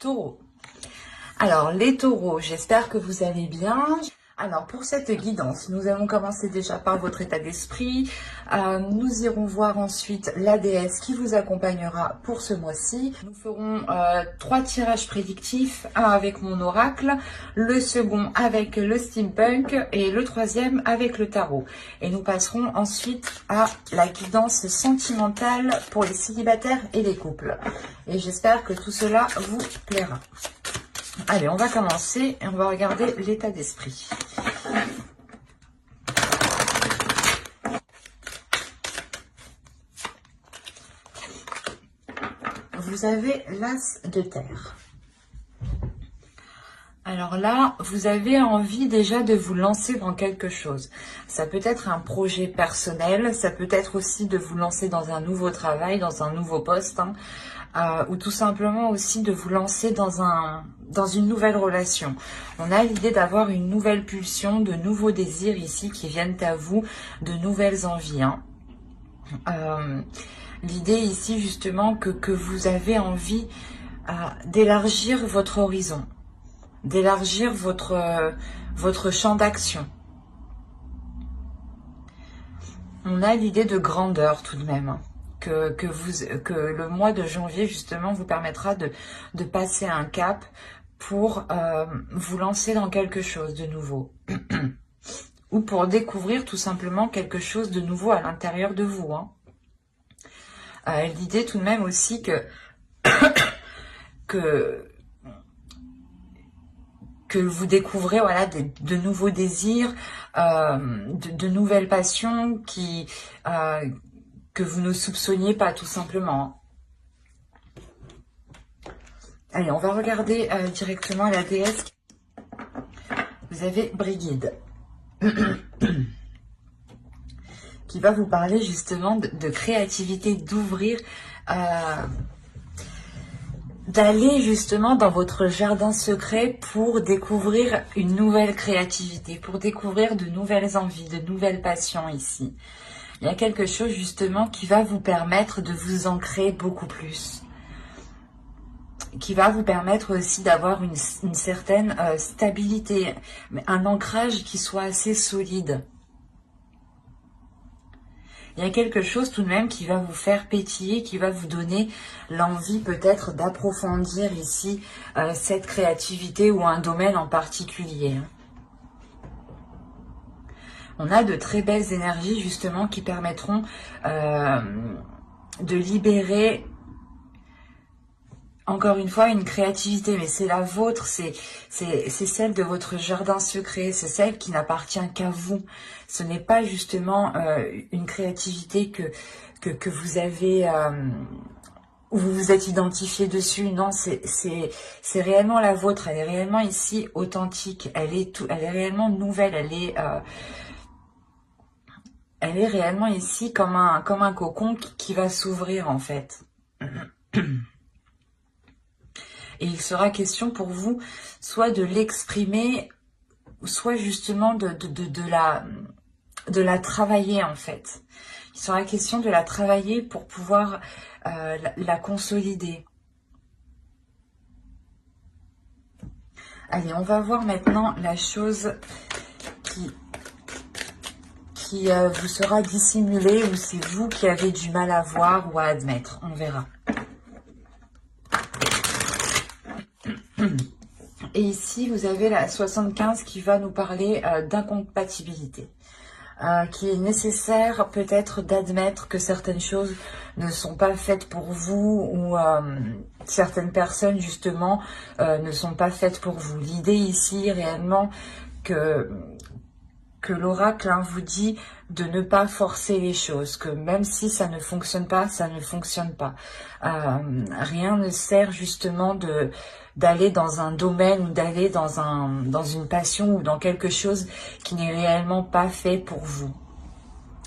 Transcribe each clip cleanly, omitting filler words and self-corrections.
Taureaux. Alors, les taureaux, j'espère que vous allez bien. Alors, pour cette guidance, nous allons commencer déjà par votre état d'esprit. Nous irons voir ensuite la déesse qui vous accompagnera pour ce mois-ci. Nous ferons 3 tirages prédictifs, un avec mon oracle, le second avec le steampunk et le troisième avec le tarot. Et nous passerons ensuite à la guidance sentimentale pour les célibataires et les couples. Et j'espère que tout cela vous plaira. Allez, on va commencer et on va regarder l'état d'esprit. Vous avez l'as de terre. Alors là, vous avez envie déjà de vous lancer dans quelque chose. Ça peut être un projet personnel, ça peut être aussi de vous lancer dans un nouveau travail, dans un nouveau poste, ou tout simplement aussi de vous lancer dans une nouvelle relation. On a l'idée d'avoir une nouvelle pulsion, de nouveaux désirs ici qui viennent à vous, de nouvelles envies. L'idée ici justement que vous avez envie d'élargir votre horizon, d'élargir votre champ d'action. On a l'idée de grandeur tout de même. Que le mois de janvier justement vous permettra de passer un cap pour vous lancer dans quelque chose de nouveau. Ou pour découvrir tout simplement quelque chose de nouveau à l'intérieur de vous. L'idée tout de même aussi que vous découvrez voilà, de nouveaux désirs, de nouvelles passions que vous ne soupçonniez pas tout simplement. Allez, on va regarder directement la déesse. Vous avez Brigide. Qui va vous parler justement de créativité, d'ouvrir, d'aller justement dans votre jardin secret pour découvrir une nouvelle créativité, pour découvrir de nouvelles envies, de nouvelles passions ici. Il y a quelque chose justement qui va vous permettre de vous ancrer beaucoup plus, qui va vous permettre aussi d'avoir une certaine stabilité, un ancrage qui soit assez solide. Il y a quelque chose tout de même qui va vous faire pétiller, qui va vous donner l'envie peut-être d'approfondir ici cette créativité ou un domaine en particulier. On a de très belles énergies justement qui permettront de libérer encore une fois une créativité, mais c'est la vôtre, c'est celle de votre jardin secret, c'est celle qui n'appartient qu'à vous. Ce n'est pas justement une créativité que vous avez, où vous vous êtes identifié dessus. Non, c'est réellement la vôtre, elle est réellement ici authentique, elle est réellement nouvelle, elle est réellement ici comme un cocon qui va s'ouvrir en fait. Et il sera question pour vous soit de l'exprimer, soit justement de la travailler en fait. Il sera question de la travailler pour pouvoir la consolider. Allez, on va voir maintenant la chose qui vous sera dissimulée ou c'est vous qui avez du mal à voir ou à admettre. On verra. Et ici, vous avez la 75 qui va nous parler d'incompatibilité, qui est nécessaire peut-être d'admettre que certaines choses ne sont pas faites pour vous ou certaines personnes justement ne sont pas faites pour vous. L'idée ici réellement que l'oracle vous dit de ne pas forcer les choses, que même si ça ne fonctionne pas, ça ne fonctionne pas. Rien ne sert justement d'aller dans un domaine ou d'aller dans une passion ou dans quelque chose qui n'est réellement pas fait pour vous.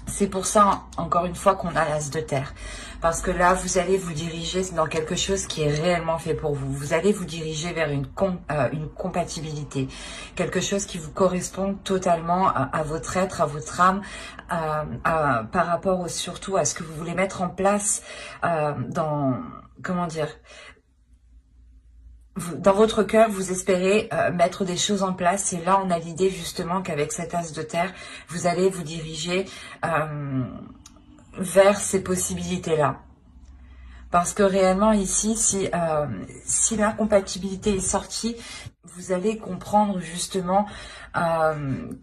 C'est pour ça, encore une fois, qu'on a l'as de terre. Parce que là, vous allez vous diriger dans quelque chose qui est réellement fait pour vous. Vous allez vous diriger vers une compatibilité. Quelque chose qui vous correspond totalement à votre être, à votre âme, par rapport surtout à ce que vous voulez mettre en place comment dire, dans votre cœur, vous espérez mettre des choses en place. Et là, on a l'idée justement qu'avec cet as de terre, vous allez vous diriger vers ces possibilités-là. Parce que réellement ici, si l'incompatibilité est sortie, vous allez comprendre justement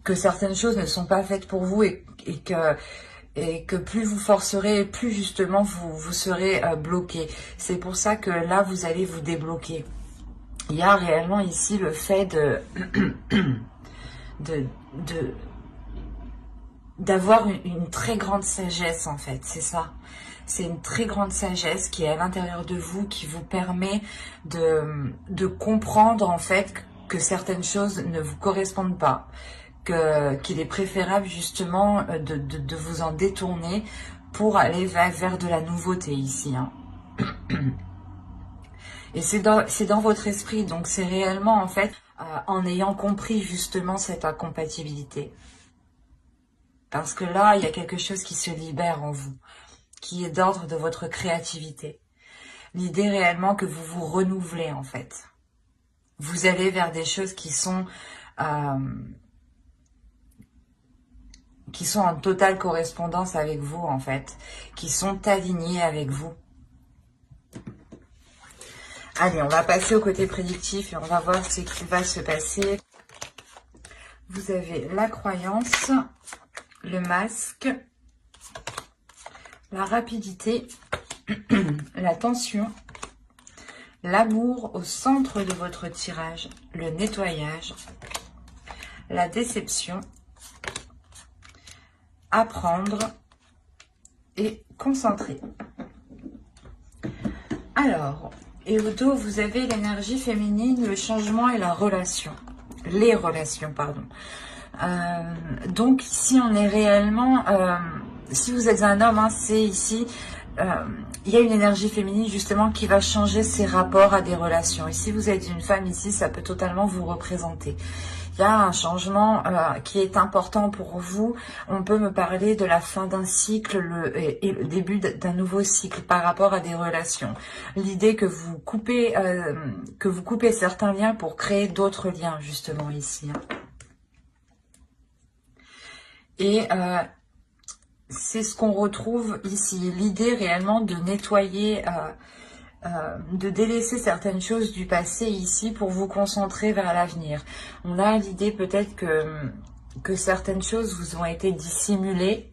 que certaines choses ne sont pas faites pour vous et que plus vous forcerez, plus justement vous serez bloqué. C'est pour ça que là, vous allez vous débloquer. Il y a réellement ici le fait d'avoir une très grande sagesse en fait, c'est ça. C'est une très grande sagesse qui est à l'intérieur de vous, qui vous permet de comprendre en fait que certaines choses ne vous correspondent pas, qu'il est préférable justement de vous en détourner pour aller vers de la nouveauté ici. Hein. Et c'est dans votre esprit, donc c'est réellement en fait en ayant compris justement cette incompatibilité. Parce que là, il y a quelque chose qui se libère en vous, qui est d'ordre de votre créativité. L'idée réellement que vous vous renouvelez en fait. Vous allez vers des choses qui sont en totale correspondance avec vous en fait, qui sont alignées avec vous. Allez, on va passer au côté prédictif et on va voir ce qui va se passer. Vous avez la croyance, le masque, la rapidité, la tension, l'amour au centre de votre tirage, le nettoyage, la déception, apprendre et concentrer. Alors, et au dos, vous avez l'énergie féminine, le changement et la relation. Les relations, pardon. Donc, ici, on est réellement... si vous êtes un homme, hein, c'est ici... il y a une énergie féminine justement qui va changer ses rapports à des relations. Et si vous êtes une femme ici, ça peut totalement vous représenter. Il y a un changement qui est important pour vous. On peut me parler de la fin d'un cycle et le début d'un nouveau cycle par rapport à des relations. L'idée que vous coupez certains liens pour créer d'autres liens justement ici. Et c'est ce qu'on retrouve ici. L'idée réellement de nettoyer, de délaisser certaines choses du passé ici pour vous concentrer vers l'avenir. On a l'idée peut-être que certaines choses vous ont été dissimulées.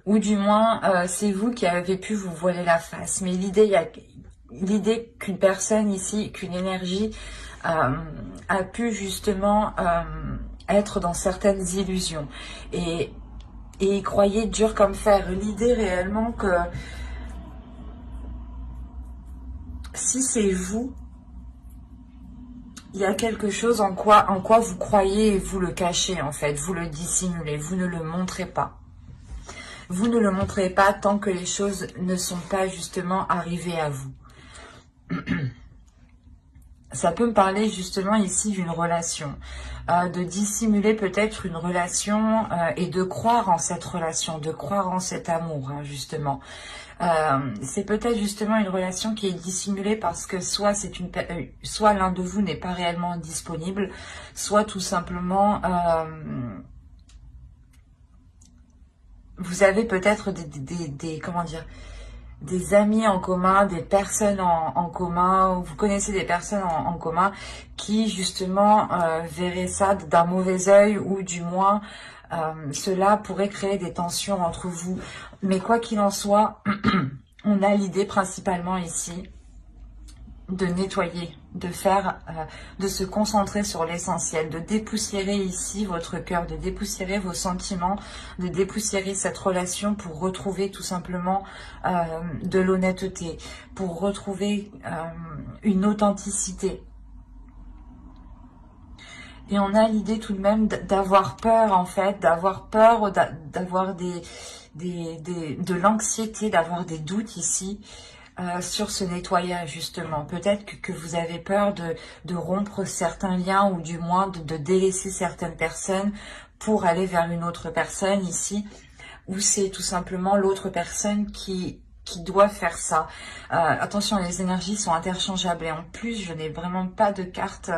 Ou du moins, c'est vous qui avez pu vous voiler la face. Mais l'idée qu'une personne ici, qu'une énergie a pu justement... être dans certaines illusions et y croyez dur comme fer. L'idée réellement que si c'est vous, il y a quelque chose en quoi vous croyez et vous le cachez en fait, vous le dissimulez, vous ne le montrez pas. Vous ne le montrez pas tant que les choses ne sont pas justement arrivées à vous. Ça peut me parler justement ici d'une relation, de dissimuler peut-être une relation et de croire en cette relation, de croire en cet amour, hein, justement. C'est peut-être justement une relation qui est dissimulée parce que soit l'un de vous n'est pas réellement disponible, soit tout simplement vous avez peut-être comment dire, des amis en commun, des personnes en commun, vous connaissez des personnes en commun qui justement verraient ça d'un mauvais œil ou du moins cela pourrait créer des tensions entre vous. Mais quoi qu'il en soit, on a l'idée principalement ici de nettoyer, de se concentrer sur l'essentiel, de dépoussiérer ici votre cœur, de dépoussiérer vos sentiments, de dépoussiérer cette relation pour retrouver tout simplement de l'honnêteté, pour retrouver une authenticité. Et on a l'idée tout de même d'avoir peur en fait, d'avoir peur, d'avoir de l'anxiété, d'avoir des doutes ici. Sur ce nettoyage justement, peut-être que vous avez peur de rompre certains liens ou du moins de délaisser certaines personnes pour aller vers une autre personne ici, ou c'est tout simplement l'autre personne qui qui doit faire ça. Attention, les énergies sont interchangeables et en plus, je n'ai vraiment pas de carte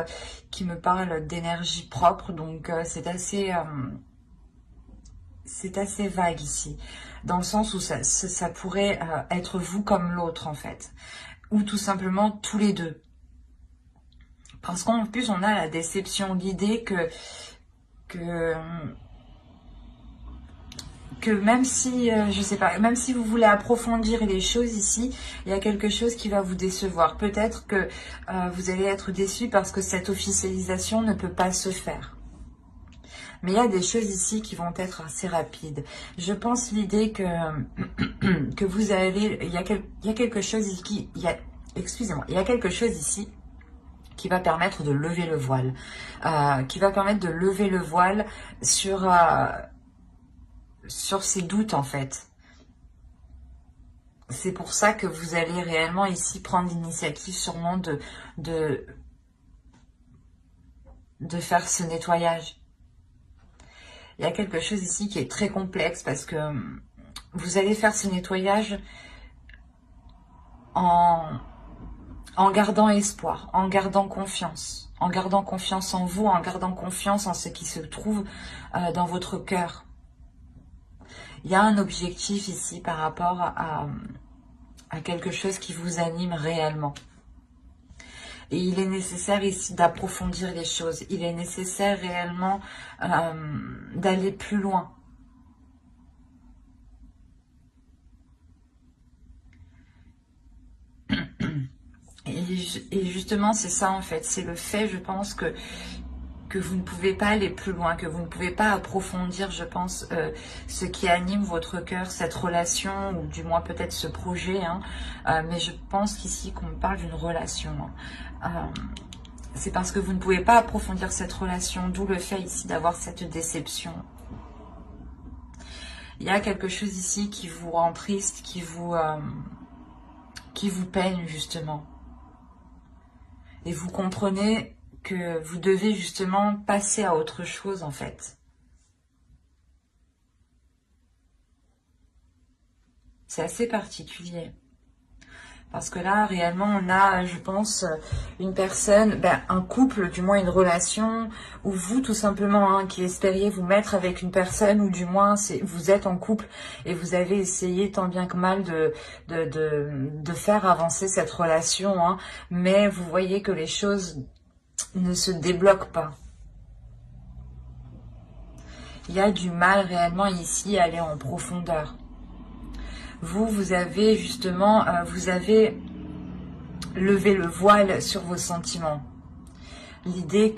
qui me parle d'énergie propre, donc c'est assez vague ici, dans le sens où ça pourrait être vous comme l'autre en fait, ou tout simplement tous les deux. Parce qu'en plus, on a la déception, l'idée que même si, je sais pas, même si vous voulez approfondir les choses ici, il y a quelque chose qui va vous décevoir. Peut-être que vous allez être déçu parce que cette officialisation ne peut pas se faire. Mais il y a des choses ici qui vont être assez rapides. Je pense l'idée que vous allez, il y a quelque chose ici, excusez-moi, il y a quelque chose ici qui va permettre de lever le voile, sur ces doutes en fait. C'est pour ça que vous allez réellement ici prendre l'initiative sûrement de faire ce nettoyage. Il y a quelque chose ici qui est très complexe parce que vous allez faire ce nettoyage en gardant espoir, en gardant confiance en vous, en gardant confiance en ce qui se trouve dans votre cœur. Il y a un objectif ici par rapport à quelque chose qui vous anime réellement. Et il est nécessaire ici d'approfondir les choses. Il est nécessaire réellement d'aller plus loin. Et justement, c'est ça en fait. C'est le fait, je pense, que vous ne pouvez pas aller plus loin, que vous ne pouvez pas approfondir, je pense, ce qui anime votre cœur, cette relation, ou du moins peut-être ce projet. Mais je pense qu'ici, qu'on me parle d'une relation. C'est parce que vous ne pouvez pas approfondir cette relation, d'où le fait ici d'avoir cette déception. Il y a quelque chose ici qui vous rend triste, qui vous peine justement. Et vous comprenez que vous devez justement passer à autre chose en fait. C'est assez particulier. Parce que là, réellement, on a, je pense, une personne, un couple, du moins une relation, ou vous, tout simplement, qui espériez vous mettre avec une personne, ou du moins, vous êtes en couple, et vous avez essayé tant bien que mal de faire avancer cette relation, mais vous voyez que les choses ne se débloquent pas. Il y a du mal réellement ici à aller en profondeur. Vous avez justement, vous avez levé le voile sur vos sentiments. L'idée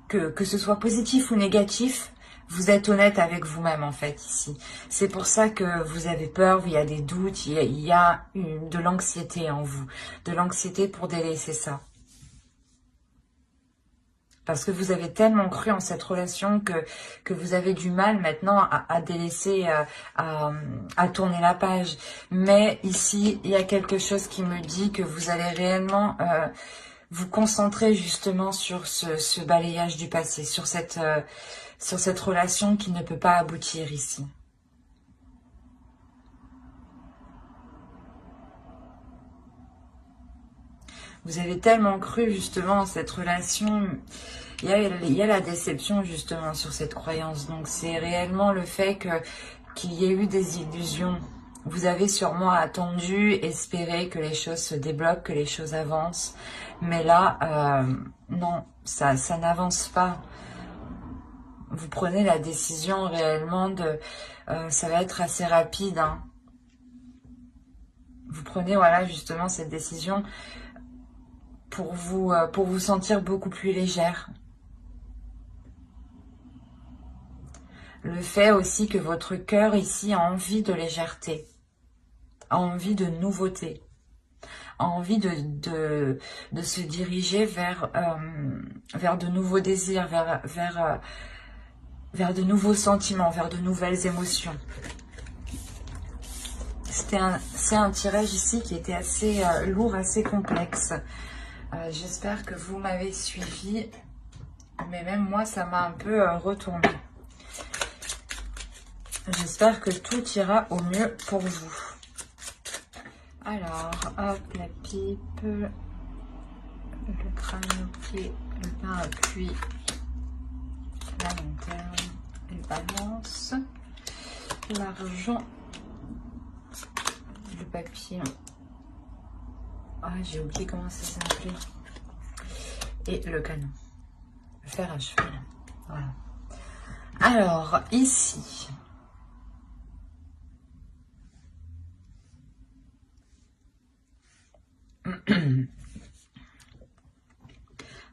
que ce soit positif ou négatif, vous êtes honnête avec vous-même en fait ici. C'est pour ça que vous avez peur, il y a des doutes, il y a de l'anxiété en vous. De l'anxiété pour délaisser ça. Parce que vous avez tellement cru en cette relation que vous avez du mal maintenant à délaisser, à tourner la page. Mais ici, il y a quelque chose qui me dit que vous allez réellement vous concentrer justement sur ce balayage du passé, sur cette relation qui ne peut pas aboutir ici. Vous avez tellement cru justement en cette relation. Il y a la déception justement sur cette croyance. Donc c'est réellement le fait qu'il y ait eu des illusions. Vous avez sûrement attendu, espéré que les choses se débloquent, que les choses avancent. Mais là, non, ça n'avance pas. Vous prenez la décision réellement ça va être assez rapide. Vous prenez, voilà, justement cette décision pour vous sentir beaucoup plus légère. Le fait aussi que votre cœur ici a envie de légèreté, a envie de nouveauté, a envie de se diriger vers de nouveaux désirs, vers de nouveaux sentiments, vers de nouvelles émotions. C'est un tirage ici qui était assez lourd, assez complexe. J'espère que vous m'avez suivi, mais même moi, ça m'a un peu retourné. J'espère que tout ira au mieux pour vous. Alors, hop, la pipe, le crâne au pied, le parapluie, la lanterne, les balances, l'argent, le papier. Ah, j'ai oublié comment ça s'appelait. Et le canon. Le fer à cheval. Voilà. Alors, ici.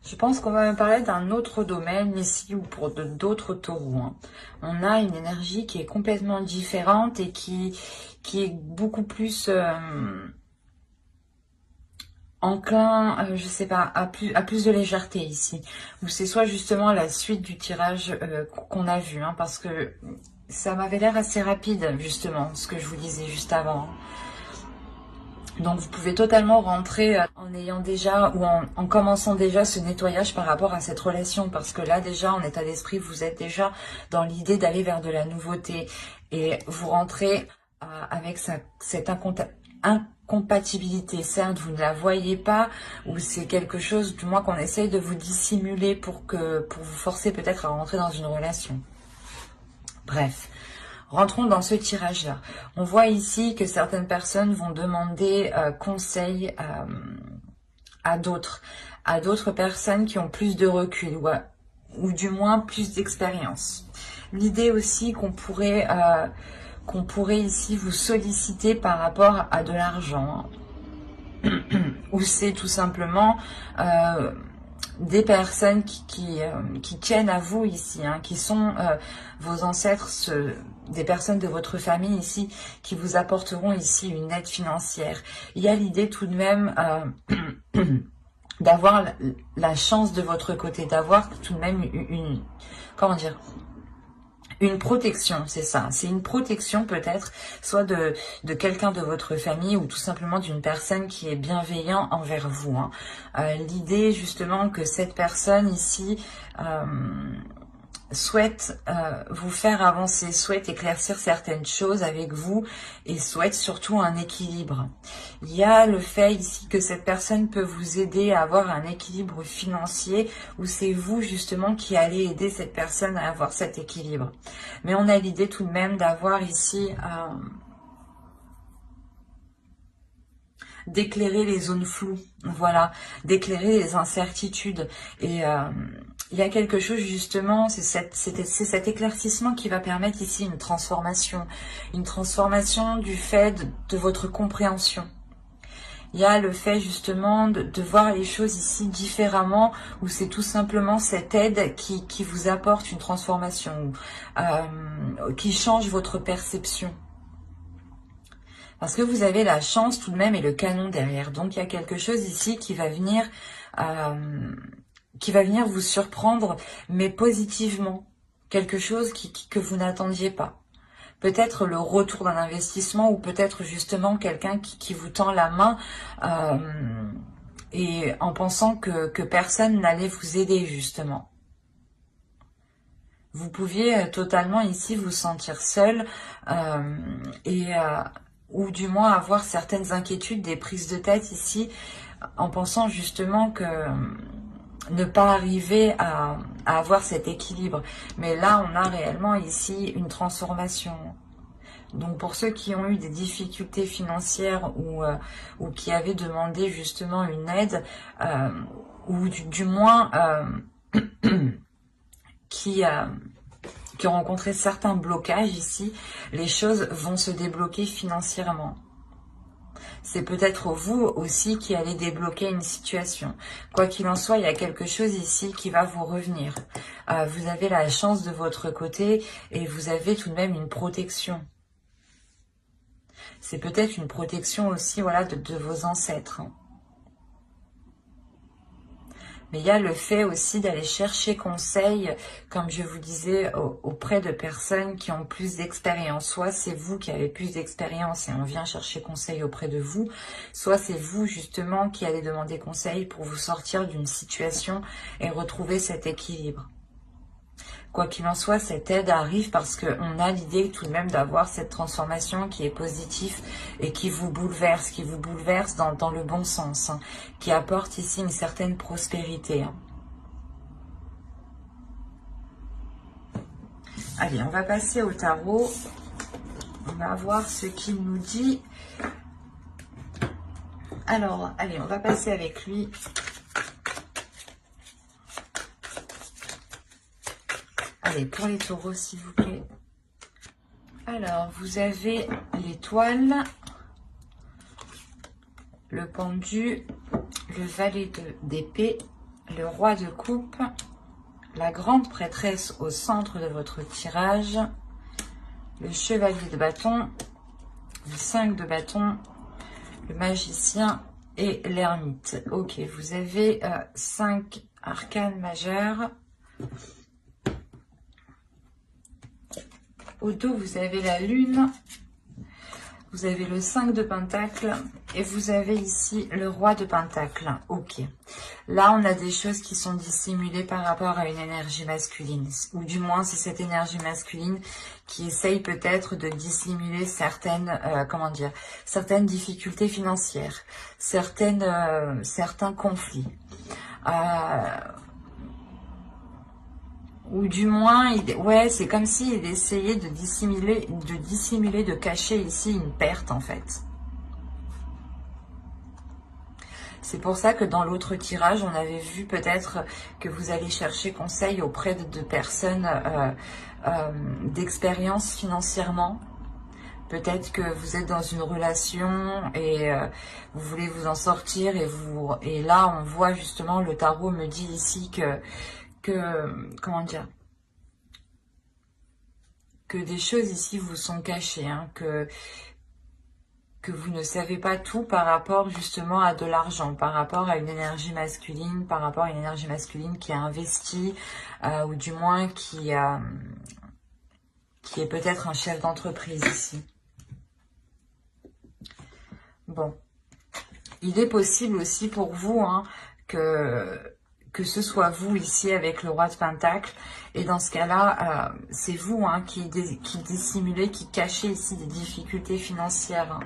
Je pense qu'on va me parler d'un autre domaine ici ou pour d'autres taureaux. Hein. On a une énergie qui est complètement différente et qui est beaucoup plus enclin, je sais pas, à plus de légèreté ici. Ou c'est soit justement la suite du tirage qu'on a vu, hein, parce que ça m'avait l'air assez rapide justement, ce que je vous disais juste avant. Donc vous pouvez totalement rentrer en ayant déjà ou en commençant déjà ce nettoyage par rapport à cette relation, parce que là déjà en état d'esprit vous êtes déjà dans l'idée d'aller vers de la nouveauté et vous rentrez avec cette incompatibilité. Certes vous ne la voyez pas ou c'est quelque chose du moins qu'on essaye de vous dissimuler pour vous forcer peut-être à rentrer dans une relation. Bref. Rentrons dans ce tirage-là. On voit ici que certaines personnes vont demander conseil à d'autres personnes qui ont plus de recul ou du moins plus d'expérience. L'idée aussi qu'on pourrait ici vous solliciter par rapport à de l'argent, ou c'est tout simplement des personnes qui tiennent à vous ici, hein, qui sont vos ancêtres, des personnes de votre famille ici, qui vous apporteront ici une aide financière. Il y a l'idée tout de même d'avoir la chance de votre côté, d'avoir tout de même une protection, c'est ça. C'est une protection peut-être, soit de quelqu'un de votre famille ou tout simplement d'une personne qui est bienveillant envers vous. Hein. L'idée justement que cette personne ici souhaite vous faire avancer, souhaite éclaircir certaines choses avec vous et souhaite surtout un équilibre. Il y a le fait ici que cette personne peut vous aider à avoir un équilibre financier ou c'est vous justement qui allez aider cette personne à avoir cet équilibre. Mais on a l'idée tout de même d'avoir ici d'éclairer les zones floues, voilà, d'éclairer les incertitudes et il y a quelque chose justement, c'est cet éclaircissement qui va permettre ici une transformation du fait de votre compréhension. Il y a le fait justement de voir les choses ici différemment, où c'est tout simplement cette aide qui vous apporte une transformation, qui change votre perception. Parce que vous avez la chance tout de même et le canon derrière. Donc il y a quelque chose ici qui va venir vous surprendre, mais positivement. Quelque chose que vous n'attendiez pas. Peut-être le retour d'un investissement ou peut-être justement quelqu'un qui vous tend la main et en pensant que personne n'allait vous aider justement. Vous pouviez totalement ici vous sentir seul ou du moins avoir certaines inquiétudes, des prises de tête ici, en pensant justement que ne pas arriver à avoir cet équilibre. Mais là, on a réellement ici une transformation. Donc pour ceux qui ont eu des difficultés financières ou qui avaient demandé justement une aide, ou du moins qui ont rencontré certains blocages ici, les choses vont se débloquer financièrement. C'est peut-être vous aussi qui allez débloquer une situation. Quoi qu'il en soit, il y a quelque chose ici qui va vous revenir. Vous avez la chance de votre côté et vous avez tout de même une protection. C'est peut-être une protection aussi, voilà, de vos ancêtres. Hein. Mais il y a le fait aussi d'aller chercher conseil, comme je vous disais, auprès de personnes qui ont plus d'expérience. Soit c'est vous qui avez plus d'expérience et on vient chercher conseil auprès de vous, soit c'est vous justement qui allez demander conseil pour vous sortir d'une situation et retrouver cet équilibre. Quoi qu'il en soit, cette aide arrive parce qu'on a l'idée tout de même d'avoir cette transformation qui est positive et qui vous bouleverse dans le bon sens, hein, qui apporte ici une certaine prospérité. Hein. Allez, on va passer au tarot. On va voir ce qu'il nous dit. Alors, allez, on va passer avec lui. Allez, pour les taureaux, s'il vous plaît. Alors, vous avez l'étoile, le pendu, le valet d'épée, le roi de coupe, la grande prêtresse au centre de votre tirage, le chevalier de bâton, le 5 de bâton, le magicien et l'ermite. Ok, vous avez 5 arcanes majeures. Au dos, vous avez la lune, vous avez le 5 de pentacle et vous avez ici le roi de pentacle. Ok. Là, on a des choses qui sont dissimulées par rapport à une énergie masculine. Ou du moins, c'est cette énergie masculine qui essaye peut-être de dissimuler certaines, certaines difficultés financières, certains conflits. Ou du moins, ouais, c'est comme s'il essayait de dissimuler, de cacher ici une perte en fait. C'est pour ça que dans l'autre tirage, on avait vu peut-être que vous allez chercher conseil auprès de personnes d'expérience financièrement. Peut-être que vous êtes dans une relation et vous voulez vous en sortir et là, on voit justement, le tarot me dit ici que comment dire, que des choses ici vous sont cachées, hein, que vous ne savez pas tout par rapport justement à de l'argent, par rapport à une énergie masculine, qui a investi, ou du moins qui est peut-être un chef d'entreprise ici. Bon, il est possible aussi pour vous, hein, que ce soit vous ici avec le roi de pentacle. Et dans ce cas-là, c'est vous, hein, qui dissimulez, qui cachez ici des difficultés financières. Hein.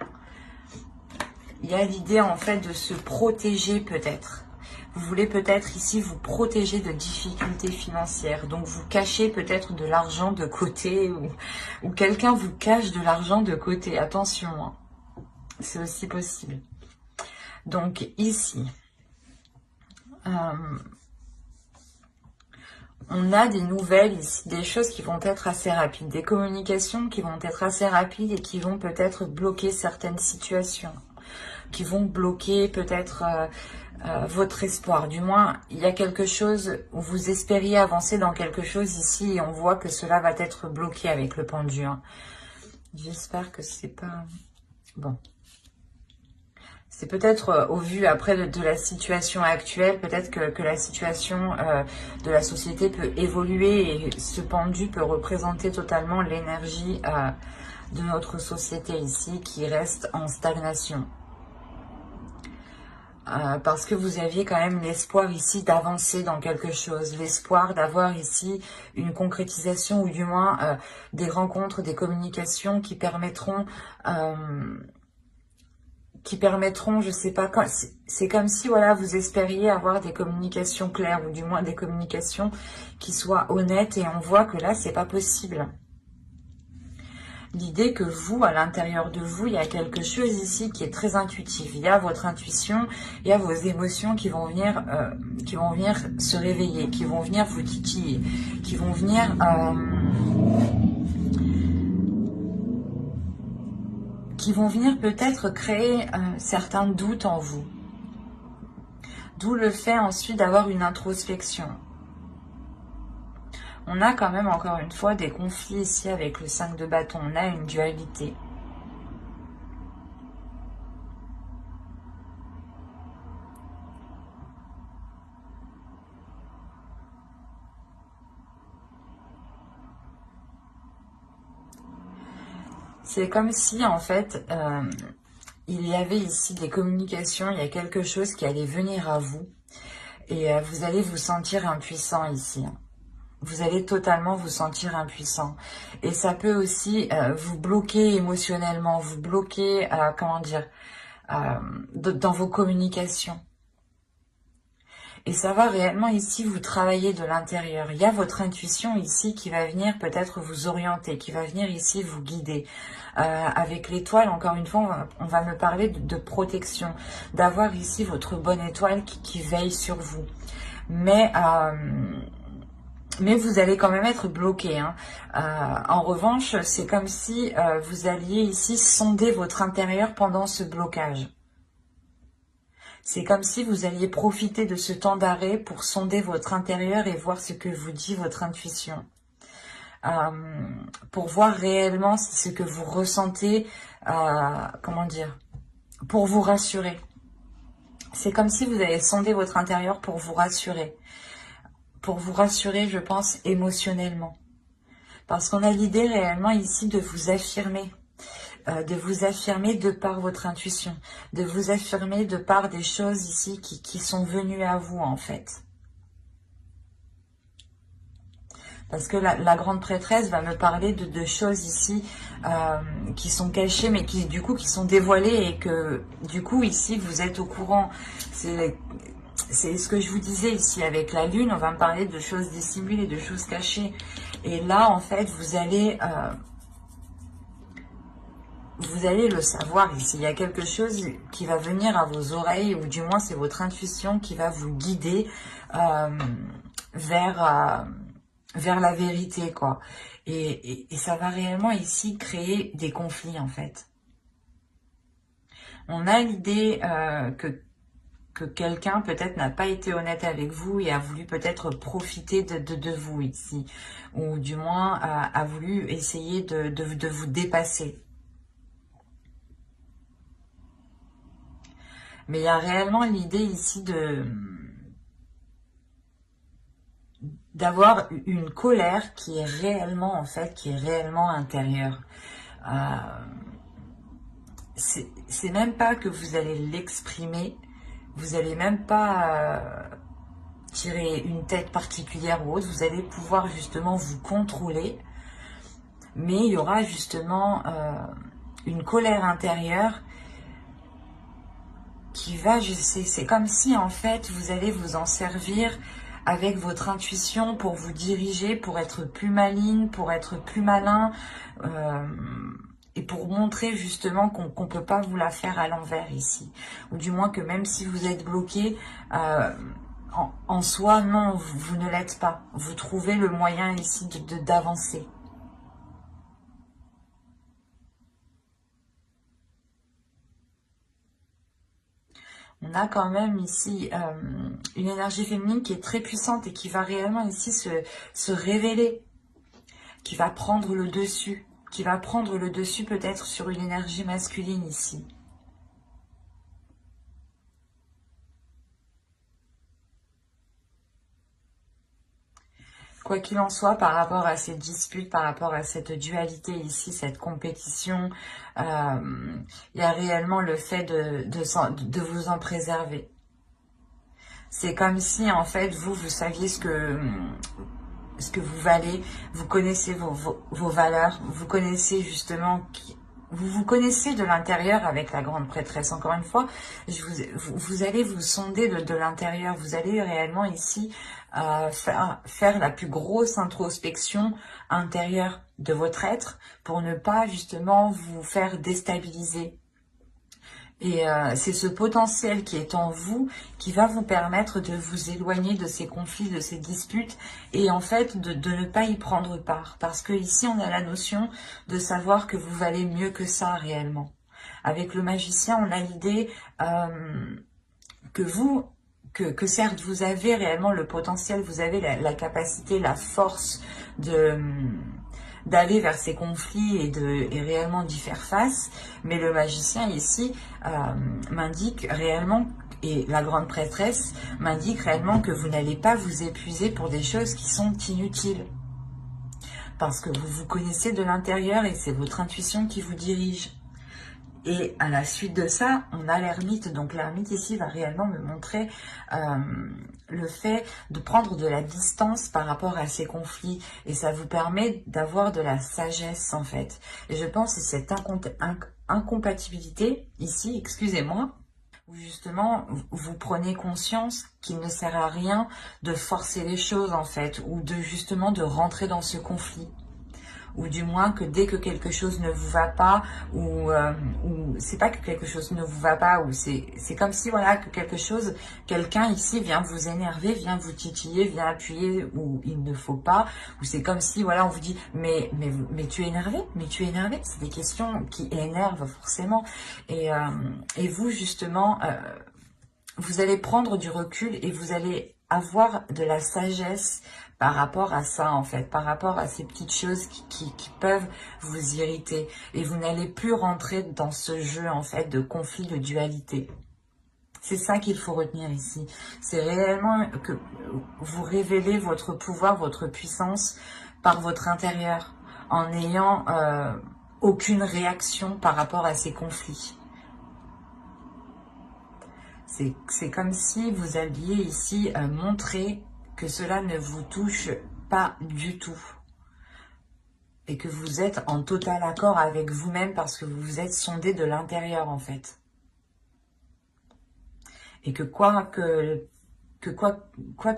Il y a l'idée en fait de se protéger peut-être. Vous voulez peut-être ici vous protéger de difficultés financières. Donc vous cachez peut-être de l'argent de côté ou quelqu'un vous cache de l'argent de côté. Attention, hein. C'est aussi possible. Donc ici... on a des nouvelles ici, des choses qui vont être assez rapides, des communications qui vont être assez rapides et qui vont peut-être bloquer certaines situations, qui vont bloquer peut-être votre espoir. Du moins, il y a quelque chose où vous espériez avancer dans quelque chose ici et on voit que cela va être bloqué avec le pendu. Hein. J'espère que c'est pas... Bon. C'est peut-être au vu après de la situation actuelle, peut-être que la situation de la société peut évoluer et ce pendu peut représenter totalement l'énergie de notre société ici qui reste en stagnation. Parce que vous aviez quand même l'espoir ici d'avancer dans quelque chose, l'espoir d'avoir ici une concrétisation ou du moins des rencontres, des communications qui permettront... je sais pas, c'est comme si voilà vous espériez avoir des communications claires ou du moins des communications qui soient honnêtes et on voit que là c'est pas possible. L'idée que vous, à l'intérieur de vous, il y a quelque chose ici qui est très intuitif. Il y a votre intuition, il y a vos émotions qui vont venir se réveiller, qui vont venir vous titiller, qui vont venir peut-être créer certains doutes en vous. D'où le fait ensuite d'avoir une introspection. On a quand même encore une fois des conflits ici avec le 5 de bâton. On a une dualité. C'est comme si en fait... il y avait ici des communications, il y a quelque chose qui allait venir à vous et vous allez vous sentir impuissant ici. Vous allez totalement vous sentir impuissant. Et ça peut aussi vous bloquer émotionnellement, vous bloquer, comment dire, dans vos communications. Et ça va réellement ici vous travailler de l'intérieur. Il y a votre intuition ici qui va venir peut-être vous orienter, qui va venir ici vous guider. Avec l'étoile, encore une fois, on va me parler de protection, d'avoir ici votre bonne étoile qui veille sur vous. Mais vous allez quand même être bloqué. Hein. En revanche, c'est comme si vous alliez ici sonder votre intérieur pendant ce blocage. C'est comme si vous alliez profiter de ce temps d'arrêt pour sonder votre intérieur et voir ce que vous dit votre intuition. Pour voir réellement ce que vous ressentez, comment dire, pour vous rassurer. C'est comme si vous allez sonder votre intérieur pour vous rassurer. Pour vous rassurer, je pense, émotionnellement. Parce qu'on a l'idée réellement ici de vous affirmer. De vous affirmer de par votre intuition, de vous affirmer de par des choses ici qui sont venues à vous en fait. Parce que la grande prêtresse va me parler de choses ici qui sont cachées, mais qui du coup qui sont dévoilées et que du coup ici vous êtes au courant. C'est ce que je vous disais ici avec la lune, on va me parler de choses dissimulées, de choses cachées. Et là en fait vous allez le savoir ici. Il y a quelque chose qui va venir à vos oreilles, ou du moins c'est votre intuition qui va vous guider vers la vérité, quoi. Et ça va réellement ici créer des conflits, en fait. On a l'idée que quelqu'un peut-être n'a pas été honnête avec vous et a voulu peut-être profiter de vous ici. Ou du moins a voulu essayer de vous dépasser. Mais il y a réellement l'idée ici d'avoir une colère qui est réellement, en fait, qui est réellement intérieure. C'est même pas que vous allez l'exprimer, vous allez même pas tirer une tête particulière ou autre, vous allez pouvoir justement vous contrôler, mais il y aura justement une colère intérieure qui va, c'est comme si en fait vous allez vous en servir avec votre intuition pour vous diriger, pour être plus maligne, pour être plus malin, et pour montrer justement qu'on ne peut pas vous la faire à l'envers ici. Ou du moins que même si vous êtes bloqué, en soi, non, vous ne l'êtes pas. Vous trouvez le moyen ici d'avancer. On a quand même ici une énergie féminine qui est très puissante et qui va réellement ici se révéler, qui va prendre le dessus, peut-être sur une énergie masculine ici. Quoi qu'il en soit, par rapport à cette dispute, par rapport à cette dualité ici, cette compétition, il y a réellement le fait de vous en préserver. C'est comme si, en fait, vous saviez ce que vous valez, vous connaissez vos valeurs, vous connaissez justement... Vous connaissez de l'intérieur avec la grande prêtresse. Encore une fois, vous allez vous sonder de l'intérieur. Vous allez réellement ici faire la plus grosse introspection intérieure de votre être pour ne pas justement vous faire déstabiliser. Et c'est ce potentiel qui est en vous qui va vous permettre de vous éloigner de ces conflits, de ces disputes et en fait de ne pas y prendre part. Parce que ici on a la notion de savoir que vous valez mieux que ça réellement. Avec le magicien, on a l'idée que certes vous avez réellement le potentiel, vous avez la capacité, la force d'aller vers ces conflits et réellement d'y faire face. Mais le magicien ici m'indique réellement, et la grande prêtresse m'indique réellement que vous n'allez pas vous épuiser pour des choses qui sont inutiles. Parce que vous vous connaissez de l'intérieur et c'est votre intuition qui vous dirige. Et à la suite de ça, on a l'ermite. Donc l'ermite ici va réellement me montrer le fait de prendre de la distance par rapport à ces conflits. Et ça vous permet d'avoir de la sagesse en fait. Et je pense que cette incompatibilité ici, excusez-moi, où justement vous prenez conscience qu'il ne sert à rien de forcer les choses en fait, ou de justement de rentrer dans ce conflit. Ou du moins que dès que quelque chose ne vous va pas, ou c'est pas que quelque chose ne vous va pas, ou c'est comme si voilà que quelqu'un ici vient vous énerver, vient vous titiller, vient appuyer où il ne faut pas, ou c'est comme si voilà on vous dit mais tu es énervé, c'est des questions qui énervent forcément, et vous justement vous allez prendre du recul et vous allez avoir de la sagesse par rapport à ça en fait, par rapport à ces petites choses qui peuvent vous irriter. Et vous n'allez plus rentrer dans ce jeu en fait de conflit, de dualité. C'est ça qu'il faut retenir ici. C'est réellement que vous révélez votre pouvoir, votre puissance par votre intérieur, en n'ayant aucune réaction par rapport à ces conflits. C'est comme si vous alliez ici montrer que cela ne vous touche pas du tout. Et que vous êtes en total accord avec vous-même parce que vous vous êtes sondé de l'intérieur en fait. Et que quoi que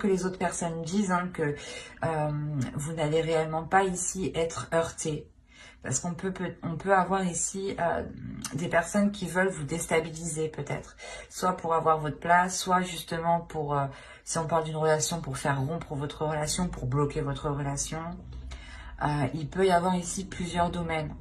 les autres personnes disent, hein, que vous n'allez réellement pas ici être heurté. Parce qu'on peut avoir ici des personnes qui veulent vous déstabiliser peut-être. Soit pour avoir votre place, soit justement pour, si on parle d'une relation, pour faire rompre votre relation, pour bloquer votre relation. Il peut y avoir ici plusieurs domaines.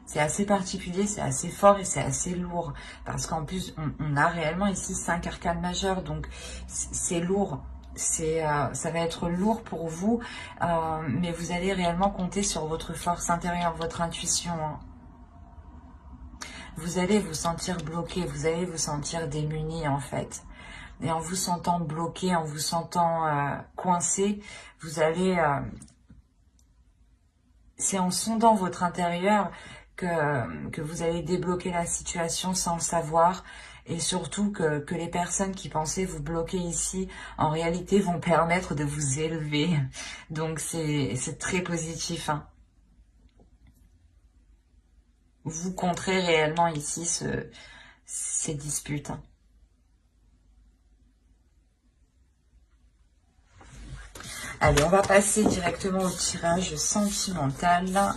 C'est assez particulier, c'est assez fort et c'est assez lourd. Parce qu'en plus, on a réellement ici 5 arcanes majeures. Donc c'est lourd. Ça va être lourd pour vous, mais vous allez réellement compter sur votre force intérieure, votre intuition. Hein. Vous allez vous sentir bloqué, vous allez vous sentir démuni en fait. Et en vous sentant bloqué, en vous sentant coincé, vous allez... c'est en sondant votre intérieur que vous allez débloquer la situation sans le savoir. Et surtout que les personnes qui pensaient vous bloquer ici, en réalité, vont permettre de vous élever. Donc, c'est très positif. Hein. Vous contrez réellement ici ces disputes. Hein. Allez, on va passer directement au tirage sentimental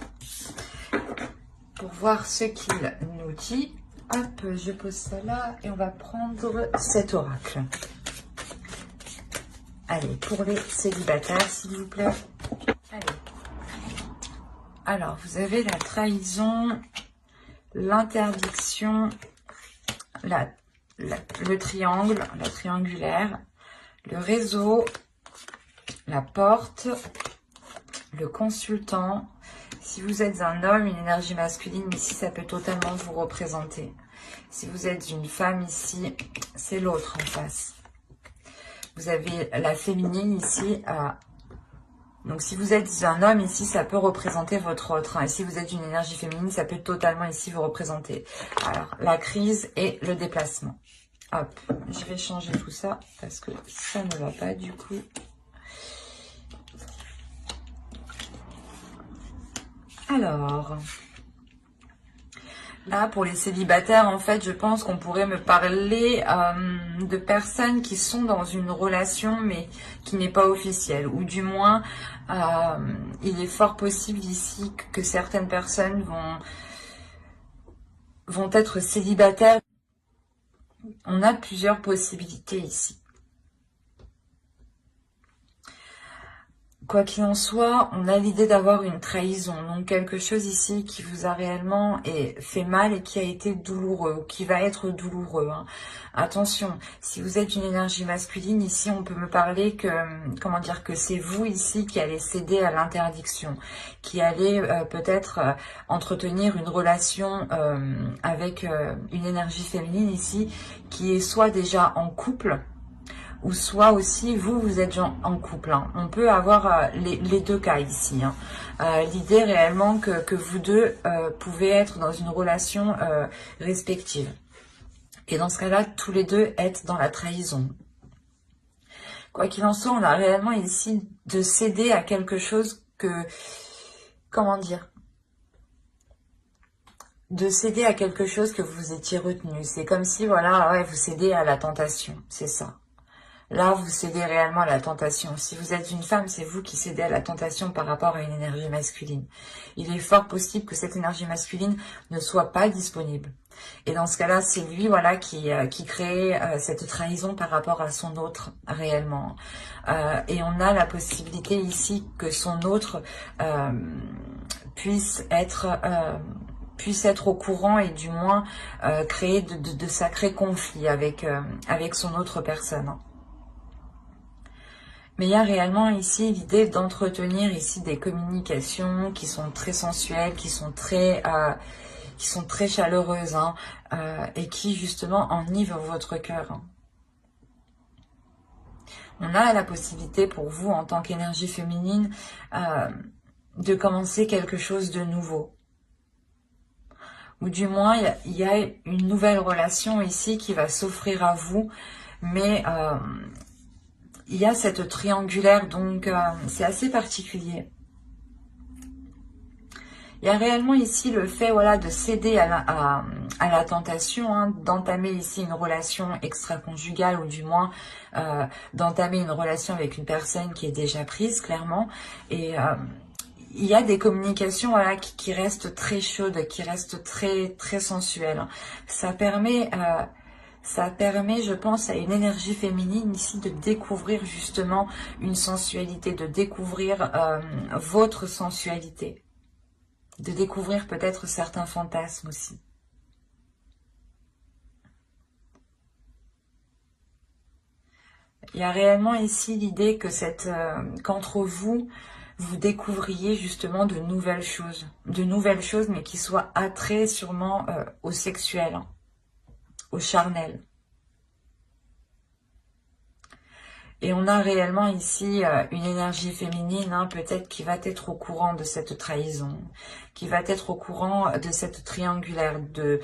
pour voir ce qu'il nous dit. Hop, je pose ça là et on va prendre cet oracle. Allez, pour les célibataires, s'il vous plaît. Allez. Alors, vous avez la trahison, l'interdiction, le triangle, la triangulaire, le réseau, la porte, le consultant. Si vous êtes un homme, une énergie masculine, ici, ça peut totalement vous représenter. Si vous êtes une femme, ici, c'est l'autre en face. Vous avez la féminine ici. Donc, si vous êtes un homme, ici, ça peut représenter votre autre. Hein. Et si vous êtes une énergie féminine, ça peut totalement ici vous représenter. Alors, la crise et le déplacement. Hop, je vais changer tout ça parce que ça ne va pas du coup. Alors, là, pour les célibataires, en fait, je pense qu'on pourrait me parler de personnes qui sont dans une relation, mais qui n'est pas officielle. Ou du moins, il est fort possible ici que certaines personnes vont être célibataires. On a plusieurs possibilités ici. Quoi qu'il en soit, on a l'idée d'avoir une trahison, donc quelque chose ici qui vous a réellement fait mal et qui a été douloureux, qui va être douloureux. Hein. Attention, si vous êtes une énergie masculine, ici on peut me parler que, comment dire, que c'est vous ici qui allez céder à l'interdiction, qui allez peut-être entretenir une relation avec une énergie féminine ici, qui est soit déjà en couple, ou soit aussi vous êtes en couple. Hein. On peut avoir les deux cas ici. Hein. L'idée réellement que vous deux pouvez être dans une relation respective. Et dans ce cas-là, tous les deux être dans la trahison. Quoi qu'il en soit, on a réellement ici de céder à quelque chose que... Comment dire ? De céder à quelque chose que vous étiez retenu. C'est comme si, voilà, ouais, vous cédez à la tentation. C'est ça. Là, vous cédez réellement à la tentation. Si vous êtes une femme, c'est vous qui cédez à la tentation par rapport à une énergie masculine. Il est fort possible que cette énergie masculine ne soit pas disponible. Et dans ce cas-là, c'est lui, voilà, qui crée cette trahison par rapport à son autre, réellement. Et on a la possibilité ici que son autre puisse être au courant et du moins créer de sacrés conflits avec son autre personne. Mais il y a réellement ici l'idée d'entretenir ici des communications qui sont très sensuelles, qui sont très chaleureuses, hein, et qui justement enivrent votre cœur. Hein. On a la possibilité pour vous, en tant qu'énergie féminine, de commencer quelque chose de nouveau. Ou du moins, il y a une nouvelle relation ici qui va s'offrir à vous, mais... il y a cette triangulaire, donc c'est assez particulier. Il y a réellement ici le fait, voilà, de céder à la tentation, hein, d'entamer ici une relation extra-conjugale, ou du moins d'entamer une relation avec une personne qui est déjà prise, clairement. Et il y a des communications, voilà, qui restent très chaudes, qui restent très sensuelles. Ça permet, je pense, à une énergie féminine ici de découvrir justement une sensualité, de découvrir votre sensualité, de découvrir peut-être certains fantasmes aussi. Il y a réellement ici l'idée que qu'entre vous, vous découvriez justement de nouvelles choses, mais qui soient attraits sûrement au sexuel, hein, au charnel. Et on a réellement ici une énergie féminine, hein, peut-être qui va être au courant de cette trahison, qui va être au courant de cette triangulaire, de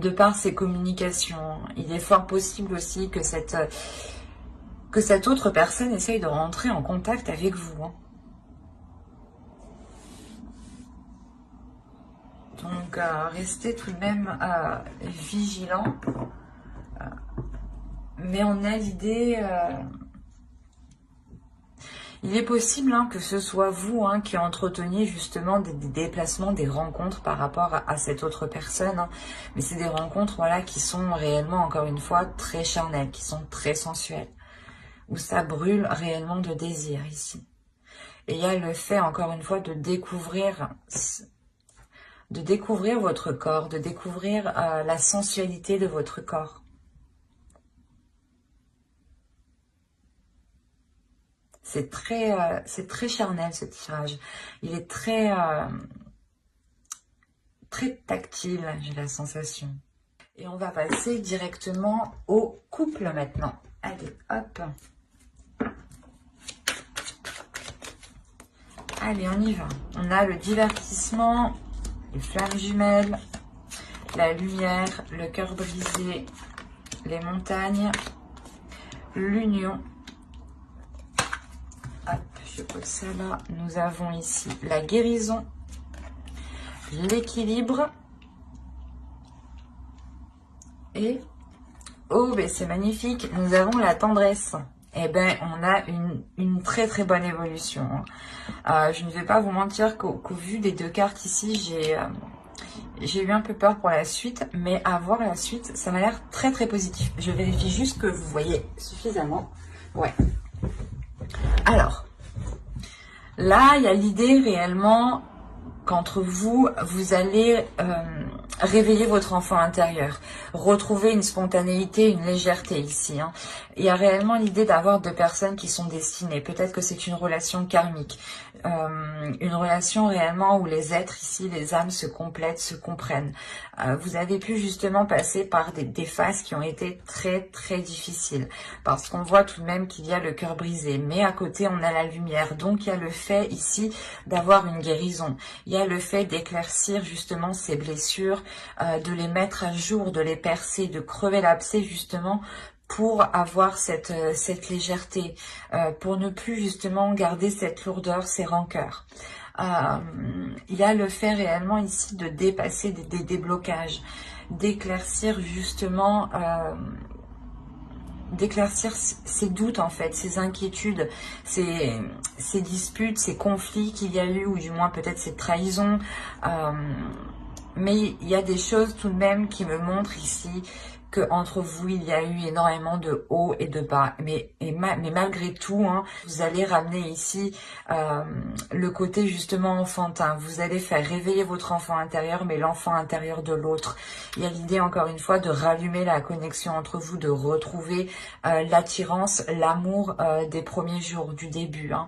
par ses communications. Il est fort possible aussi que cette autre personne essaye de rentrer en contact avec vous. Hein. Donc, restez tout de même vigilant. Mais on a l'idée... il est possible, hein, que ce soit vous, hein, qui entreteniez justement des déplacements, des rencontres par rapport à cette autre personne. Hein. Mais c'est des rencontres, voilà, qui sont réellement, encore une fois, très charnelles, qui sont très sensuelles. Où ça brûle réellement de désir ici. Et il y a le fait, encore une fois, de découvrir votre corps, de découvrir la sensualité de votre corps. C'est très charnel, ce tirage. Il est très tactile, j'ai la sensation. Et on va passer directement au couple maintenant. Allez, hop. Allez, on y va. On a le divertissement, les flammes jumelles, la lumière, le cœur brisé, les montagnes, l'union. Hop, je pose ça là. Nous avons ici la guérison, l'équilibre et, oh, ben c'est magnifique, nous avons la tendresse. Eh ben, on a une très bonne évolution. Je ne vais pas vous mentir qu'au vu des deux cartes ici, j'ai eu un peu peur pour la suite, mais à voir la suite, ça m'a l'air très positif. Je vérifie juste que vous voyez suffisamment. Ouais. Alors, là, il y a l'idée réellement qu'entre vous, vous allez réveiller votre enfant intérieur, retrouver une spontanéité, une légèreté ici. Hein. Il y a réellement l'idée d'avoir deux personnes qui sont destinées. Peut-être que c'est une relation karmique, une relation réellement où les êtres ici, les âmes se complètent, se comprennent. Vous avez pu justement passer par des phases qui ont été très très difficiles, parce qu'on voit tout de même qu'il y a le cœur brisé, mais à côté on a la lumière. Donc il y a le fait ici d'avoir une guérison, il y a le fait d'éclaircir justement ces blessures, de les mettre à jour, de les percer, de crever l'abcès justement, pour avoir cette légèreté, pour ne plus justement garder cette lourdeur, ces rancœurs. Il y a le fait réellement ici de dépasser des déblocages, d'éclaircir justement, d'éclaircir ces doutes en fait, ces inquiétudes, ces disputes, ces conflits qu'il y a eu, ou du moins peut-être ces trahisons. Mais il y a des choses tout de même qui me montrent ici que entre vous, il y a eu énormément de hauts et de bas. Mais malgré tout, hein, vous allez ramener ici le côté justement enfantin. Vous allez faire réveiller votre enfant intérieur, mais l'enfant intérieur de l'autre. Il y a l'idée, encore une fois, de rallumer la connexion entre vous, de retrouver l'attirance, l'amour des premiers jours, du début. Hein.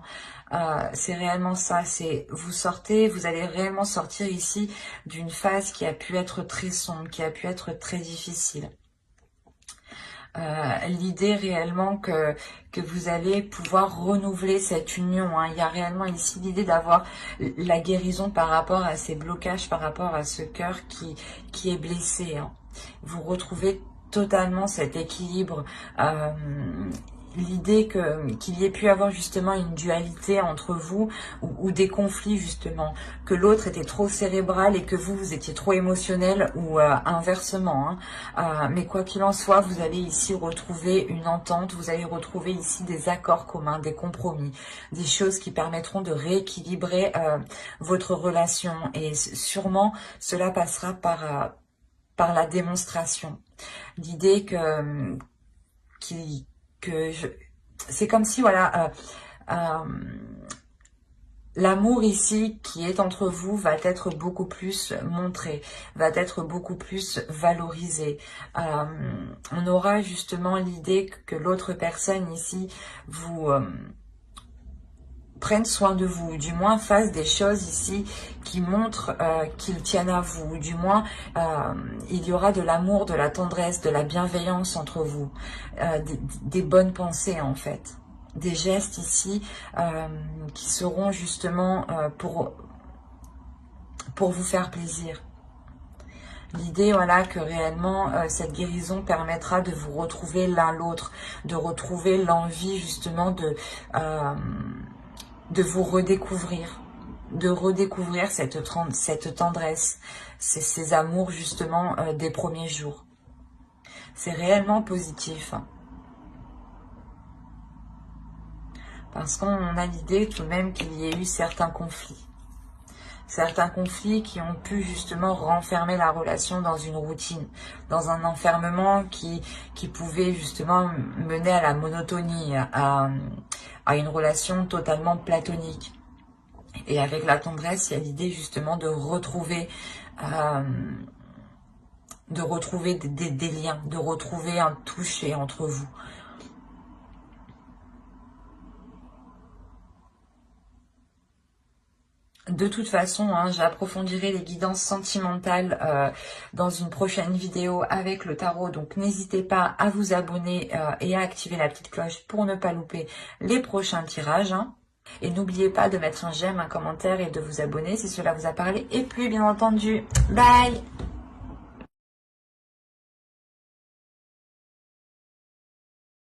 C'est réellement ça, c'est vous sortez, vous allez réellement sortir ici d'une phase qui a pu être très sombre, qui a pu être très difficile. L'idée réellement que vous allez pouvoir renouveler cette union. Hein. Il y a réellement ici l'idée d'avoir la guérison par rapport à ces blocages, par rapport à ce cœur qui est blessé. Hein. Vous retrouvez totalement cet équilibre. L'idée qu'il y ait pu avoir justement une dualité entre vous, ou des conflits justement, que l'autre était trop cérébral et que vous étiez trop émotionnel, ou inversement. Hein. Mais quoi qu'il en soit, vous allez ici retrouver une entente, vous allez retrouver ici des accords communs, des compromis, des choses qui permettront de rééquilibrer votre relation. Et sûrement, cela passera par la démonstration. L'idée c'est comme si, voilà, l'amour ici qui est entre vous va être beaucoup plus montré, va être beaucoup plus valorisé. On aura justement l'idée que l'autre personne ici vous prenne soin de vous, du moins fasse des choses ici qui montrent qu'ils tiennent à vous, du moins il y aura de l'amour, de la tendresse, de la bienveillance entre vous, des bonnes pensées en fait, des gestes ici qui seront justement pour vous faire plaisir. L'idée, voilà, que réellement, cette guérison permettra de vous retrouver l'un l'autre, de retrouver l'envie justement de vous redécouvrir, de redécouvrir cette tendresse, ces amours justement des premiers jours. C'est réellement positif. Parce qu'on a l'idée tout de même qu'il y ait eu certains conflits. Certains conflits qui ont pu justement renfermer la relation dans une routine, dans un enfermement qui pouvait justement mener à la monotonie, à une relation totalement platonique. Et avec la tendresse, il y a l'idée justement de retrouver des liens, de retrouver un toucher entre vous. De toute façon, hein, j'approfondirai les guidances sentimentales dans une prochaine vidéo avec le tarot. Donc, n'hésitez pas à vous abonner et à activer la petite cloche pour ne pas louper les prochains tirages. Hein. Et n'oubliez pas de mettre un j'aime, un commentaire et de vous abonner si cela vous a parlé. Et puis, bien entendu, bye!